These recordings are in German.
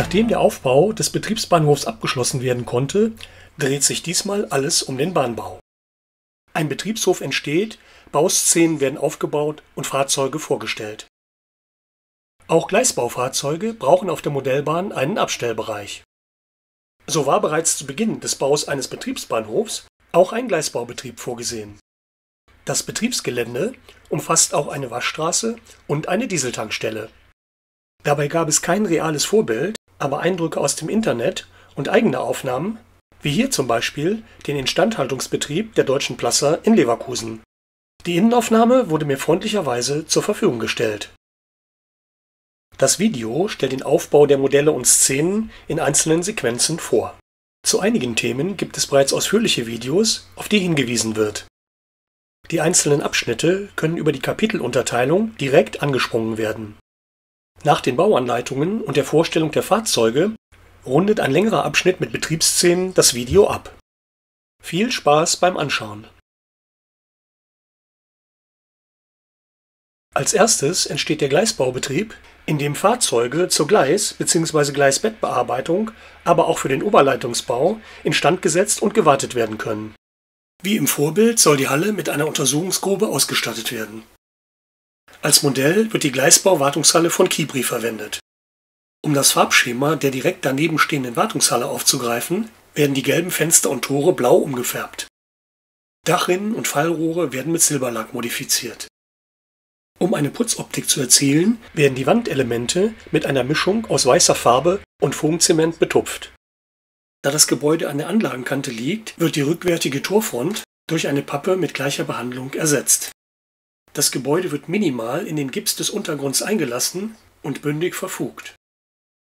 Nachdem der Aufbau des Betriebsbahnhofs abgeschlossen werden konnte, dreht sich diesmal alles um den Bahnbau. Ein Betriebshof entsteht, Bauszenen werden aufgebaut und Fahrzeuge vorgestellt. Auch Gleisbaufahrzeuge brauchen auf der Modellbahn einen Abstellbereich. So war bereits zu Beginn des Baus eines Betriebsbahnhofs auch ein Gleisbaubetrieb vorgesehen. Das Betriebsgelände umfasst auch eine Waschstraße und eine Dieseltankstelle. Dabei gab es kein reales Vorbild, aber Eindrücke aus dem Internet und eigene Aufnahmen, wie hier zum Beispiel den Instandhaltungsbetrieb der Deutschen Plasser in Leverkusen. Die Innenaufnahme wurde mir freundlicherweise zur Verfügung gestellt. Das Video stellt den Aufbau der Modelle und Szenen in einzelnen Sequenzen vor. Zu einigen Themen gibt es bereits ausführliche Videos, auf die hingewiesen wird. Die einzelnen Abschnitte können über die Kapitelunterteilung direkt angesprungen werden. Nach den Bauanleitungen und der Vorstellung der Fahrzeuge rundet ein längerer Abschnitt mit Betriebsszenen das Video ab. Viel Spaß beim Anschauen! Als erstes entsteht der Gleisbaubetrieb, in dem Fahrzeuge zur Gleis- bzw. Gleisbettbearbeitung, aber auch für den Oberleitungsbau instand gesetzt und gewartet werden können. Wie im Vorbild soll die Halle mit einer Untersuchungsgrube ausgestattet werden. Als Modell wird die Gleisbau-Wartungshalle von Kibri verwendet. Um das Farbschema der direkt daneben stehenden Wartungshalle aufzugreifen, werden die gelben Fenster und Tore blau umgefärbt. Dachrinnen und Fallrohre werden mit Silberlack modifiziert. Um eine Putzoptik zu erzielen, werden die Wandelemente mit einer Mischung aus weißer Farbe und Foamzement betupft. Da das Gebäude an der Anlagenkante liegt, wird die rückwärtige Torfront durch eine Pappe mit gleicher Behandlung ersetzt. Das Gebäude wird minimal in den Gips des Untergrunds eingelassen und bündig verfugt.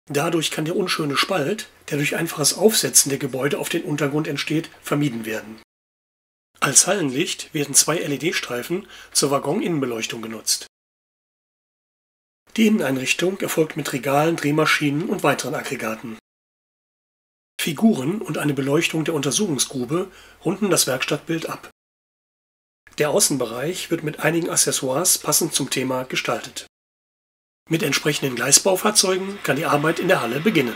Dadurch kann der unschöne Spalt, der durch einfaches Aufsetzen der Gebäude auf den Untergrund entsteht, vermieden werden. Als Hallenlicht werden 2 LED-Streifen zur Waggoninnenbeleuchtung genutzt. Die Inneneinrichtung erfolgt mit Regalen, Drehmaschinen und weiteren Aggregaten. Figuren und eine Beleuchtung der Untersuchungsgrube runden das Werkstattbild ab. Der Außenbereich wird mit einigen Accessoires passend zum Thema gestaltet. Mit entsprechenden Gleisbaufahrzeugen kann die Arbeit in der Halle beginnen.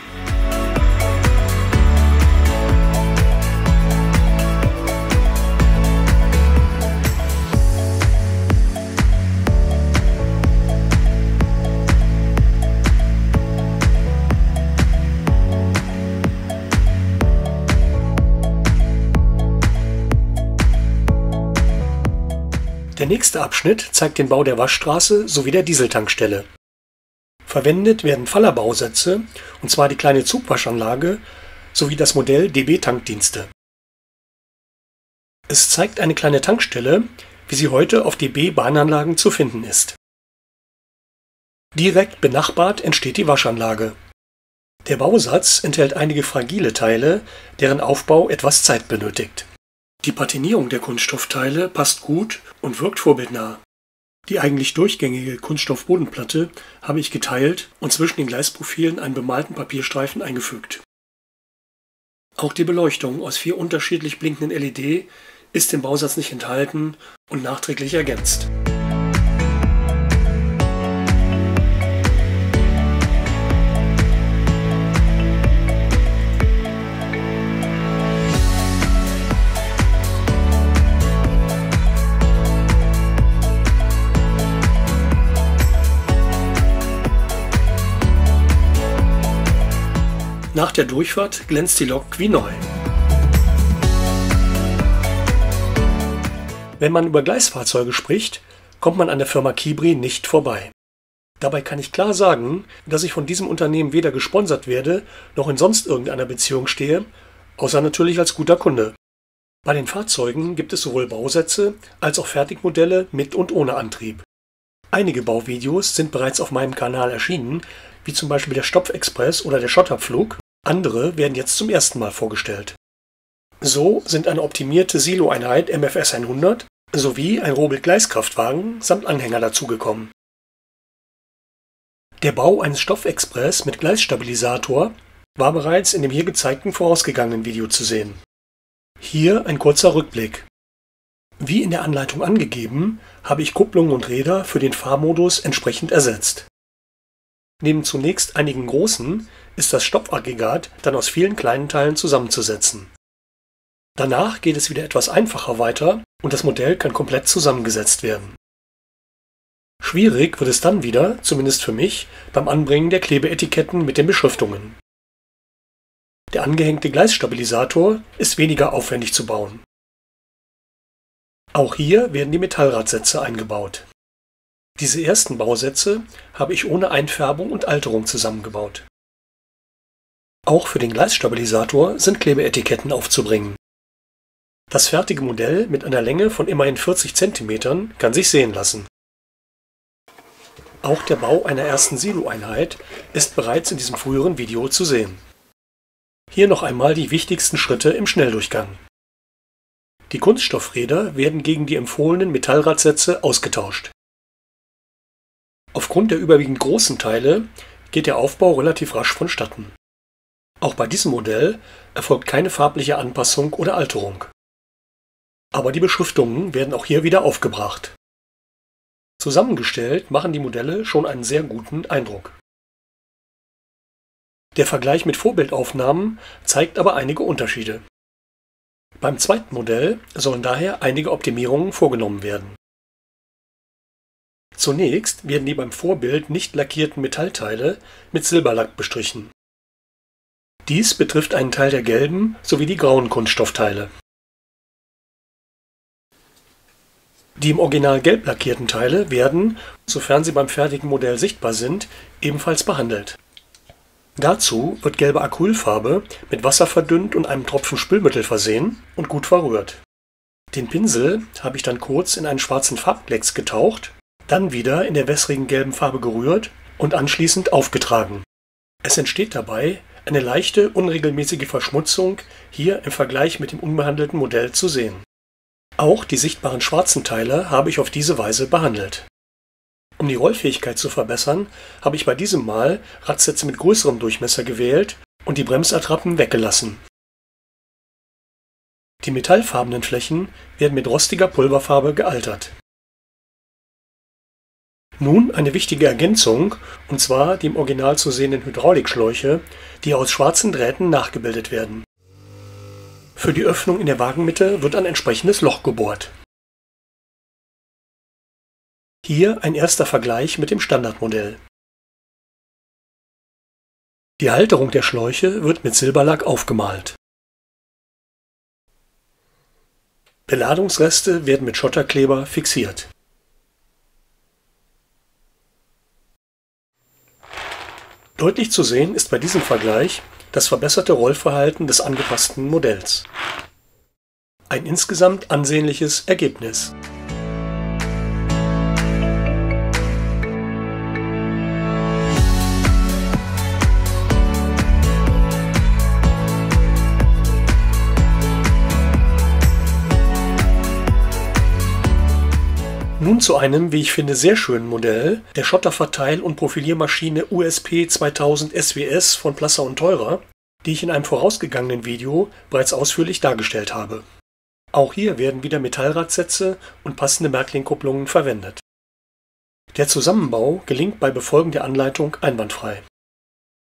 Der nächste Abschnitt zeigt den Bau der Waschstraße sowie der Dieseltankstelle. Verwendet werden Fallerbausätze, und zwar die kleine Zugwaschanlage sowie das Modell DB Tankdienste. Es zeigt eine kleine Tankstelle, wie sie heute auf DB Bahnanlagen zu finden ist. Direkt benachbart entsteht die Waschanlage. Der Bausatz enthält einige fragile Teile, deren Aufbau etwas Zeit benötigt. Die Patinierung der Kunststoffteile passt gut und wirkt vorbildnah. Die eigentlich durchgängige Kunststoffbodenplatte habe ich geteilt und zwischen den Gleisprofilen einen bemalten Papierstreifen eingefügt. Auch die Beleuchtung aus 4 unterschiedlich blinkenden LED ist im Bausatz nicht enthalten und nachträglich ergänzt. Nach der Durchfahrt glänzt die Lok wie neu. Wenn man über Gleisfahrzeuge spricht, kommt man an der Firma Kibri nicht vorbei. Dabei kann ich klar sagen, dass ich von diesem Unternehmen weder gesponsert werde, noch in sonst irgendeiner Beziehung stehe, außer natürlich als guter Kunde. Bei den Fahrzeugen gibt es sowohl Bausätze als auch Fertigmodelle mit und ohne Antrieb. Einige Bauvideos sind bereits auf meinem Kanal erschienen, wie zum Beispiel der Stopfexpress oder der Schotterpflug. Andere werden jetzt zum ersten Mal vorgestellt. So sind eine optimierte Silo-Einheit MFS 100 sowie ein Robel-Gleiskraftwagen samt Anhänger dazugekommen. Der Bau eines Stoffexpress mit Gleisstabilisator war bereits in dem hier gezeigten vorausgegangenen Video zu sehen. Hier ein kurzer Rückblick. Wie in der Anleitung angegeben, habe ich Kupplungen und Räder für den Fahrmodus entsprechend ersetzt. Neben zunächst einigen großen, ist das Stopfaggregat dann aus vielen kleinen Teilen zusammenzusetzen. Danach geht es wieder etwas einfacher weiter und das Modell kann komplett zusammengesetzt werden. Schwierig wird es dann wieder, zumindest für mich, beim Anbringen der Klebeetiketten mit den Beschriftungen. Der angehängte Gleisstabilisator ist weniger aufwendig zu bauen. Auch hier werden die Metallradsätze eingebaut. Diese ersten Bausätze habe ich ohne Einfärbung und Alterung zusammengebaut. Auch für den Gleisstabilisator sind Klebeetiketten aufzubringen. Das fertige Modell mit einer Länge von immerhin 40 cm kann sich sehen lassen. Auch der Bau einer ersten Siloeinheit ist bereits in diesem früheren Video zu sehen. Hier noch einmal die wichtigsten Schritte im Schnelldurchgang. Die Kunststoffräder werden gegen die empfohlenen Metallradsätze ausgetauscht. Aufgrund der überwiegend großen Teile geht der Aufbau relativ rasch vonstatten. Auch bei diesem Modell erfolgt keine farbliche Anpassung oder Alterung. Aber die Beschriftungen werden auch hier wieder aufgebracht. Zusammengestellt machen die Modelle schon einen sehr guten Eindruck. Der Vergleich mit Vorbildaufnahmen zeigt aber einige Unterschiede. Beim zweiten Modell sollen daher einige Optimierungen vorgenommen werden. Zunächst werden die beim Vorbild nicht lackierten Metallteile mit Silberlack bestrichen. Dies betrifft einen Teil der gelben sowie die grauen Kunststoffteile. Die im Original gelb lackierten Teile werden, sofern sie beim fertigen Modell sichtbar sind, ebenfalls behandelt. Dazu wird gelbe Acrylfarbe mit Wasser verdünnt und einem Tropfen Spülmittel versehen und gut verrührt. Den Pinsel habe ich dann kurz in einen schwarzen Farbklecks getaucht, dann wieder in der wässrigen gelben Farbe gerührt und anschließend aufgetragen. Es entsteht dabei eine leichte, unregelmäßige Verschmutzung, hier im Vergleich mit dem unbehandelten Modell zu sehen. Auch die sichtbaren schwarzen Teile habe ich auf diese Weise behandelt. Um die Rollfähigkeit zu verbessern, habe ich bei diesem Mal Radsätze mit größerem Durchmesser gewählt und die Bremsattrappen weggelassen. Die metallfarbenen Flächen werden mit rostiger Pulverfarbe gealtert. Nun eine wichtige Ergänzung, und zwar die im Original zu sehenden Hydraulikschläuche, die aus schwarzen Drähten nachgebildet werden. Für die Öffnung in der Wagenmitte wird ein entsprechendes Loch gebohrt. Hier ein erster Vergleich mit dem Standardmodell. Die Halterung der Schläuche wird mit Silberlack aufgemalt. Beladungsreste werden mit Schotterkleber fixiert. Deutlich zu sehen ist bei diesem Vergleich das verbesserte Rollverhalten des angepassten Modells. Ein insgesamt ansehnliches Ergebnis. Nun zu einem, wie ich finde, sehr schönen Modell, der Schotterverteil- und Profiliermaschine USP 2000 SWS von Plasser und Theurer, die ich in einem vorausgegangenen Video bereits ausführlich dargestellt habe. Auch hier werden wieder Metallradsätze und passende Märklin-Kupplungen verwendet. Der Zusammenbau gelingt bei Befolgen der Anleitung einwandfrei.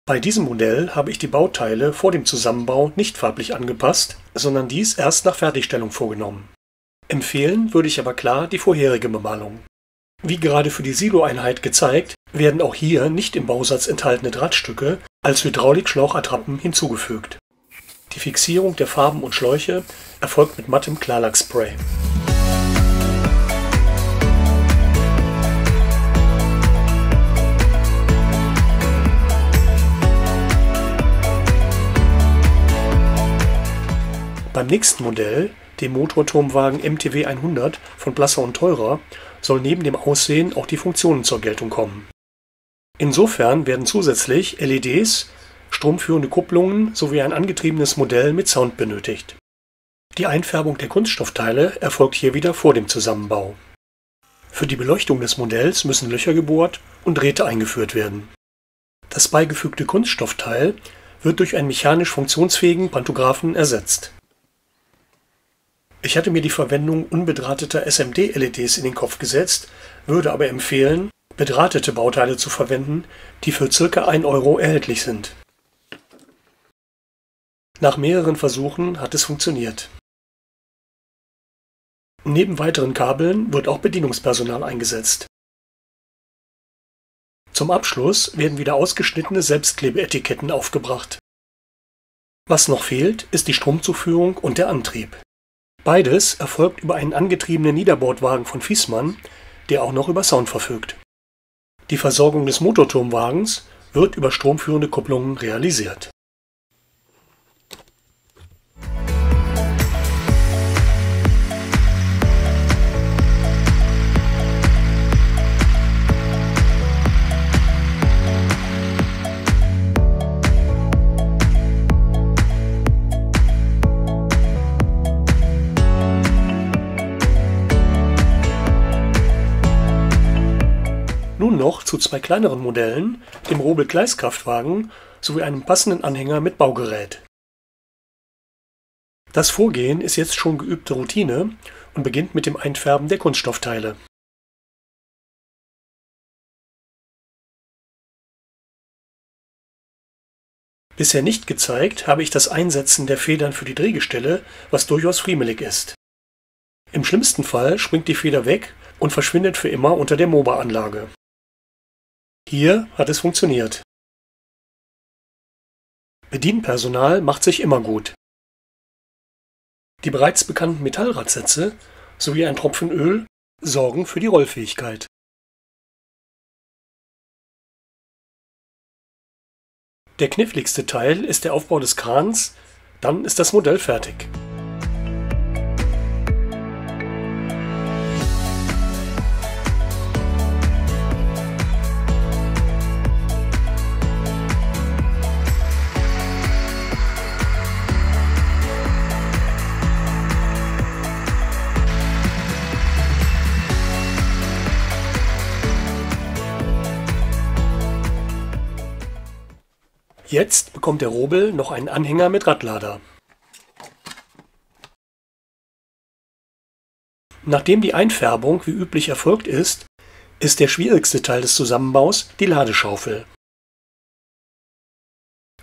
Bei diesem Modell habe ich die Bauteile vor dem Zusammenbau nicht farblich angepasst, sondern dies erst nach Fertigstellung vorgenommen. Empfehlen würde ich aber klar die vorherige Bemalung. Wie gerade für die Siloeinheit gezeigt, werden auch hier nicht im Bausatz enthaltene Drahtstücke als Hydraulikschlauchattrappen hinzugefügt. Die Fixierung der Farben und Schläuche erfolgt mit mattem Klarlackspray. Beim nächsten Modell, dem Motorturmwagen MTW 100 von Plasser und Theurer, soll neben dem Aussehen auch die Funktionen zur Geltung kommen. Insofern werden zusätzlich LEDs, stromführende Kupplungen sowie ein angetriebenes Modell mit Sound benötigt. Die Einfärbung der Kunststoffteile erfolgt hier wieder vor dem Zusammenbau. Für die Beleuchtung des Modells müssen Löcher gebohrt und Drähte eingeführt werden. Das beigefügte Kunststoffteil wird durch einen mechanisch funktionsfähigen Pantographen ersetzt. Ich hatte mir die Verwendung unbedrahteter SMD-LEDs in den Kopf gesetzt, würde aber empfehlen, bedrahtete Bauteile zu verwenden, die für ca. 1 € erhältlich sind. Nach mehreren Versuchen hat es funktioniert. Neben weiteren Kabeln wird auch Bedienungspersonal eingesetzt. Zum Abschluss werden wieder ausgeschnittene Selbstklebeetiketten aufgebracht. Was noch fehlt, ist die Stromzuführung und der Antrieb. Beides erfolgt über einen angetriebenen Niederbordwagen von Viessmann, der auch noch über Sound verfügt. Die Versorgung des Motorturmwagens wird über stromführende Kupplungen realisiert. Nun noch zu zwei kleineren Modellen, dem Robel-Gleiskraftwagen sowie einem passenden Anhänger mit Baugerät. Das Vorgehen ist jetzt schon geübte Routine und beginnt mit dem Einfärben der Kunststoffteile. Bisher nicht gezeigt habe ich das Einsetzen der Federn für die Drehgestelle, was durchaus friemelig ist. Im schlimmsten Fall springt die Feder weg und verschwindet für immer unter der MOBA-Anlage. Hier hat es funktioniert. Bedienpersonal macht sich immer gut. Die bereits bekannten Metallradsätze sowie ein Tropfen Öl sorgen für die Rollfähigkeit. Der kniffligste Teil ist der Aufbau des Krans, dann ist das Modell fertig. Jetzt bekommt der Robel noch einen Anhänger mit Radlader. Nachdem die Einfärbung wie üblich erfolgt ist, ist der schwierigste Teil des Zusammenbaus die Ladeschaufel.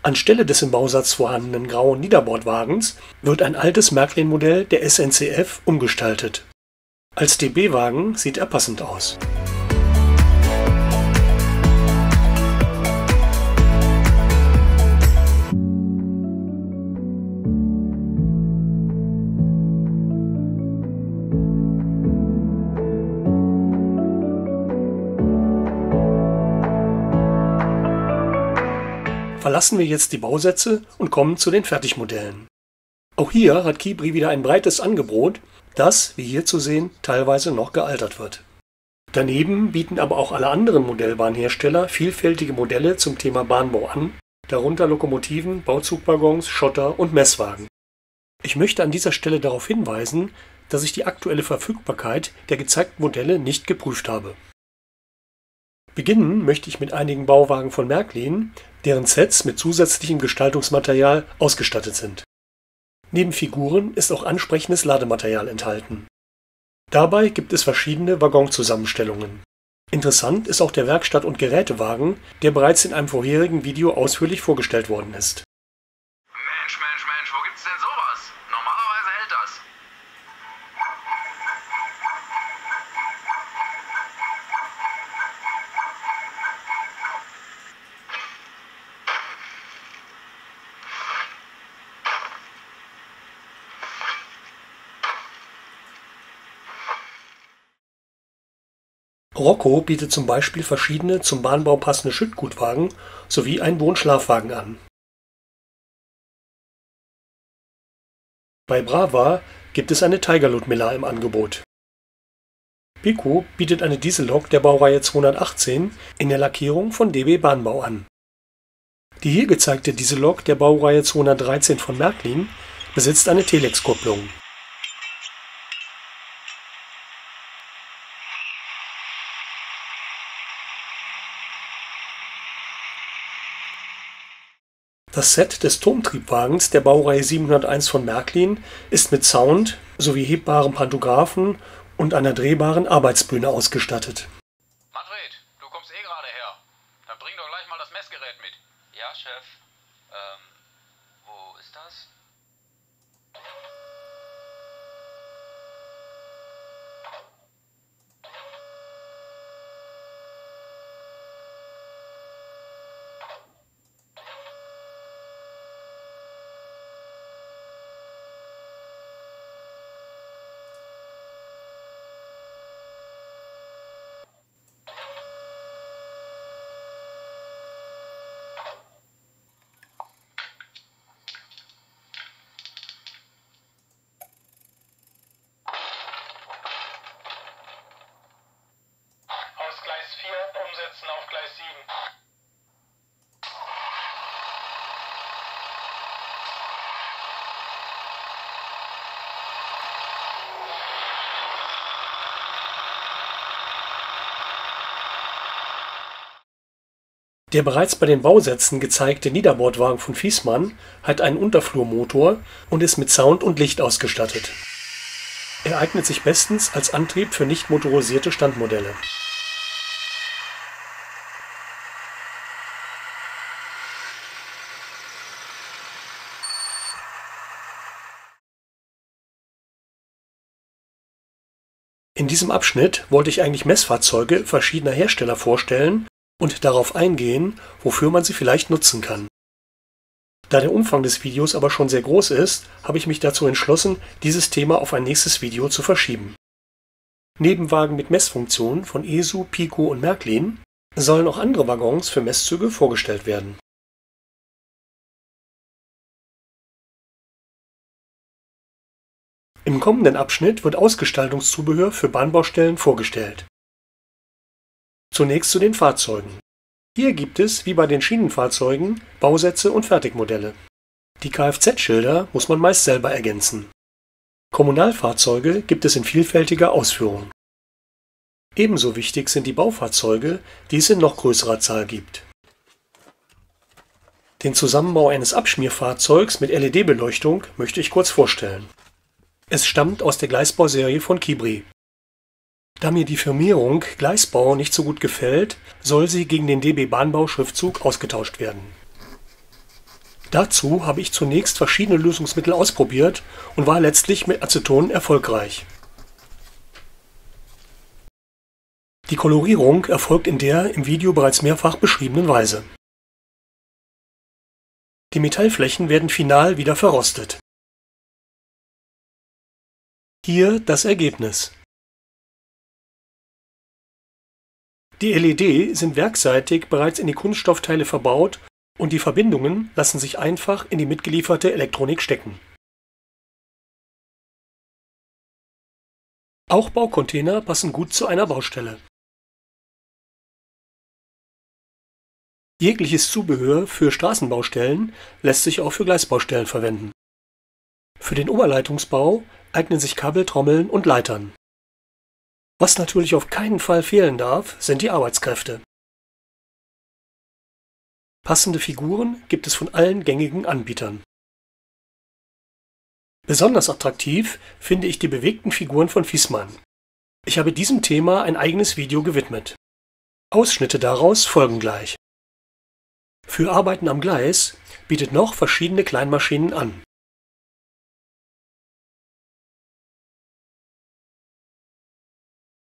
Anstelle des im Bausatz vorhandenen grauen Niederbordwagens wird ein altes Märklin-Modell der SNCF umgestaltet. Als DB-Wagen sieht er passend aus. Verlassen wir jetzt die Bausätze und kommen zu den Fertigmodellen. Auch hier hat Kibri wieder ein breites Angebot, das, wie hier zu sehen, teilweise noch gealtert wird. Daneben bieten aber auch alle anderen Modellbahnhersteller vielfältige Modelle zum Thema Bahnbau an, darunter Lokomotiven, Bauzugwaggons, Schotter und Messwagen. Ich möchte an dieser Stelle darauf hinweisen, dass ich die aktuelle Verfügbarkeit der gezeigten Modelle nicht geprüft habe. Beginnen möchte ich mit einigen Bauwagen von Märklin, deren Sets mit zusätzlichem Gestaltungsmaterial ausgestattet sind. Neben Figuren ist auch ansprechendes Ladematerial enthalten. Dabei gibt es verschiedene Waggonzusammenstellungen. Interessant ist auch der Werkstatt- und Gerätewagen, der bereits in einem vorherigen Video ausführlich vorgestellt worden ist. Mensch, wo gibt's denn sowas? Normalerweise hält das. Rocco bietet zum Beispiel verschiedene zum Bahnbau passende Schüttgutwagen sowie einen Wohn-Schlafwagen an. Bei Brava gibt es eine Tiger Ludmilla im Angebot. Pico bietet eine Diesellok der Baureihe 218 in der Lackierung von DB Bahnbau an. Die hier gezeigte Diesellok der Baureihe 213 von Märklin besitzt eine Telex-Kupplung. Das Set des Turmtriebwagens der Baureihe 701 von Märklin ist mit Sound sowie hebbarem Pantographen und einer drehbaren Arbeitsbühne ausgestattet. Manfred, du kommst eh gerade her. Dann bring doch gleich mal das Messgerät mit. Ja, Chef. Wo ist das? Der bereits bei den Bausätzen gezeigte Niederbordwagen von Viessmann hat einen Unterflurmotor und ist mit Sound und Licht ausgestattet. Er eignet sich bestens als Antrieb für nicht motorisierte Standmodelle. In diesem Abschnitt wollte ich eigentlich Messfahrzeuge verschiedener Hersteller vorstellen und darauf eingehen, wofür man sie vielleicht nutzen kann. Da der Umfang des Videos aber schon sehr groß ist, habe ich mich dazu entschlossen, dieses Thema auf ein nächstes Video zu verschieben. Neben Wagen mit Messfunktion von ESU, Pico und Märklin sollen auch andere Waggons für Messzüge vorgestellt werden. Im kommenden Abschnitt wird Ausgestaltungszubehör für Bahnbaustellen vorgestellt. Zunächst zu den Fahrzeugen. Hier gibt es, wie bei den Schienenfahrzeugen, Bausätze und Fertigmodelle. Die Kfz-Schilder muss man meist selber ergänzen. Kommunalfahrzeuge gibt es in vielfältiger Ausführung. Ebenso wichtig sind die Baufahrzeuge, die es in noch größerer Zahl gibt. Den Zusammenbau eines Abschmierfahrzeugs mit LED-Beleuchtung möchte ich kurz vorstellen. Es stammt aus der Gleisbauserie von Kibri. Da mir die Firmierung Gleisbau nicht so gut gefällt, soll sie gegen den DB Bahnbau-Schriftzug ausgetauscht werden. Dazu habe ich zunächst verschiedene Lösungsmittel ausprobiert und war letztlich mit Aceton erfolgreich. Die Kolorierung erfolgt in der im Video bereits mehrfach beschriebenen Weise. Die Metallflächen werden final wieder verrostet. Hier das Ergebnis. Die LED sind werksseitig bereits in die Kunststoffteile verbaut und die Verbindungen lassen sich einfach in die mitgelieferte Elektronik stecken. Auch Baucontainer passen gut zu einer Baustelle. Jegliches Zubehör für Straßenbaustellen lässt sich auch für Gleisbaustellen verwenden. Für den Oberleitungsbau eignen sich Kabeltrommeln und Leitern. Was natürlich auf keinen Fall fehlen darf, sind die Arbeitskräfte. Passende Figuren gibt es von allen gängigen Anbietern. Besonders attraktiv finde ich die bewegten Figuren von Viessmann. Ich habe diesem Thema ein eigenes Video gewidmet. Ausschnitte daraus folgen gleich. Für Arbeiten am Gleis bietet noch verschiedene Kleinmaschinen an.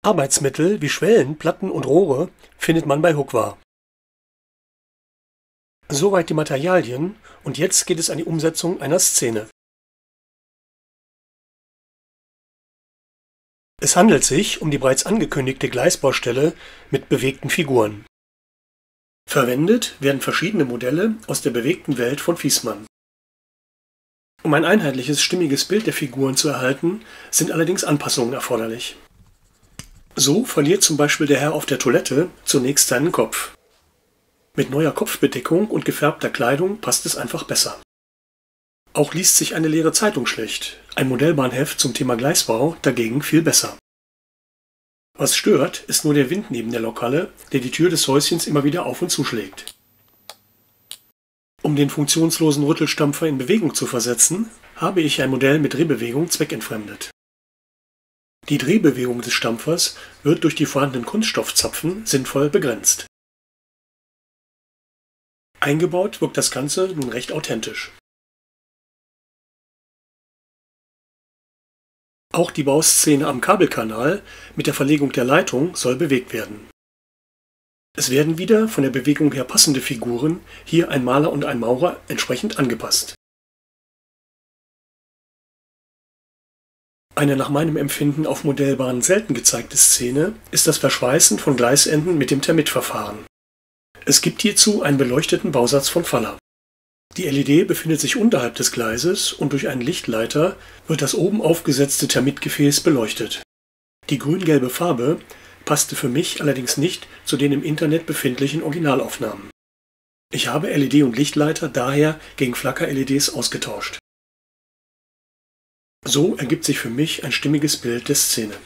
Arbeitsmittel wie Schwellen, Platten und Rohre findet man bei Hookwa. Soweit die Materialien und jetzt geht es an die Umsetzung einer Szene. Es handelt sich um die bereits angekündigte Gleisbaustelle mit bewegten Figuren. Verwendet werden verschiedene Modelle aus der bewegten Welt von Viessmann. Um ein einheitliches, stimmiges Bild der Figuren zu erhalten, sind allerdings Anpassungen erforderlich. So verliert zum Beispiel der Herr auf der Toilette zunächst seinen Kopf. Mit neuer Kopfbedeckung und gefärbter Kleidung passt es einfach besser. Auch liest sich eine leere Zeitung schlecht, ein Modellbahnheft zum Thema Gleisbau dagegen viel besser. Was stört, ist nur der Wind neben der Lokhalle, der die Tür des Häuschens immer wieder auf und zuschlägt. Um den funktionslosen Rüttelstampfer in Bewegung zu versetzen, habe ich ein Modell mit Drehbewegung zweckentfremdet. Die Drehbewegung des Stampfers wird durch die vorhandenen Kunststoffzapfen sinnvoll begrenzt. Eingebaut wirkt das Ganze nun recht authentisch. Auch die Bauszene am Kabelkanal mit der Verlegung der Leitung soll bewegt werden. Es werden wieder von der Bewegung her passende Figuren, hier ein Maler und ein Maurer, entsprechend angepasst. Eine nach meinem Empfinden auf Modellbahnen selten gezeigte Szene ist das Verschweißen von Gleisenden mit dem Thermitverfahren. Es gibt hierzu einen beleuchteten Bausatz von Faller. Die LED befindet sich unterhalb des Gleises und durch einen Lichtleiter wird das oben aufgesetzte Thermitgefäß beleuchtet. Die grün-gelbe Farbe passte für mich allerdings nicht zu den im Internet befindlichen Originalaufnahmen. Ich habe LED und Lichtleiter daher gegen Flacker-LEDs ausgetauscht. So ergibt sich für mich ein stimmiges Bild der Szene.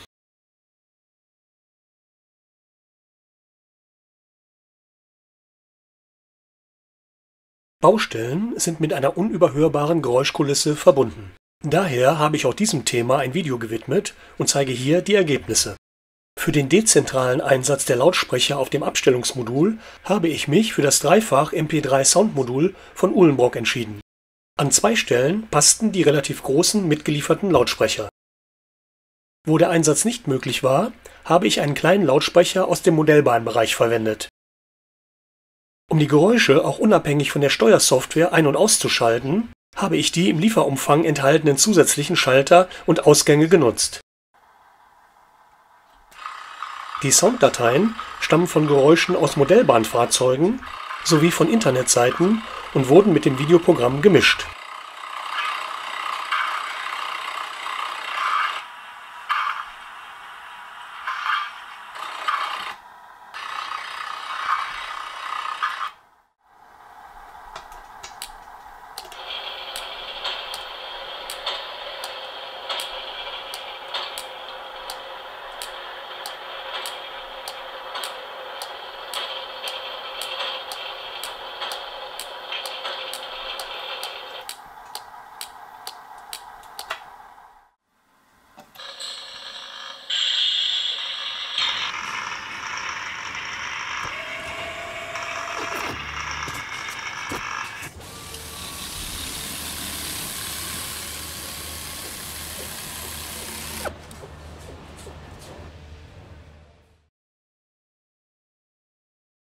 Baustellen sind mit einer unüberhörbaren Geräuschkulisse verbunden. Daher habe ich auch diesem Thema ein Video gewidmet und zeige hier die Ergebnisse. Für den dezentralen Einsatz der Lautsprecher auf dem Abstellungsmodul habe ich mich für das Dreifach MP3 Soundmodul von Uhlenbrock entschieden. An 2 Stellen passten die relativ großen mitgelieferten Lautsprecher. Wo der Einsatz nicht möglich war, habe ich einen kleinen Lautsprecher aus dem Modellbahnbereich verwendet. Um die Geräusche auch unabhängig von der Steuersoftware ein- und auszuschalten, habe ich die im Lieferumfang enthaltenen zusätzlichen Schalter und Ausgänge genutzt. Die Sounddateien stammen von Geräuschen aus Modellbahnfahrzeugen sowie von Internetseiten und wurden mit dem Videoprogramm gemischt.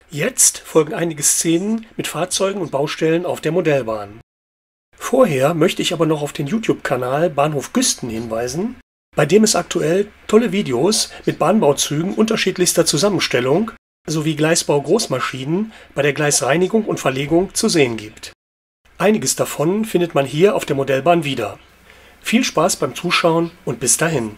Jetzt folgen einige Szenen mit Fahrzeugen und Baustellen auf der Modellbahn. Vorher möchte ich aber noch auf den YouTube-Kanal Bahnhof Güsten hinweisen, bei dem es aktuell tolle Videos mit Bahnbauzügen unterschiedlichster Zusammenstellung sowie Gleisbau-Großmaschinen bei der Gleisreinigung und Verlegung zu sehen gibt. Einiges davon findet man hier auf der Modellbahn wieder. Viel Spaß beim Zuschauen und bis dahin!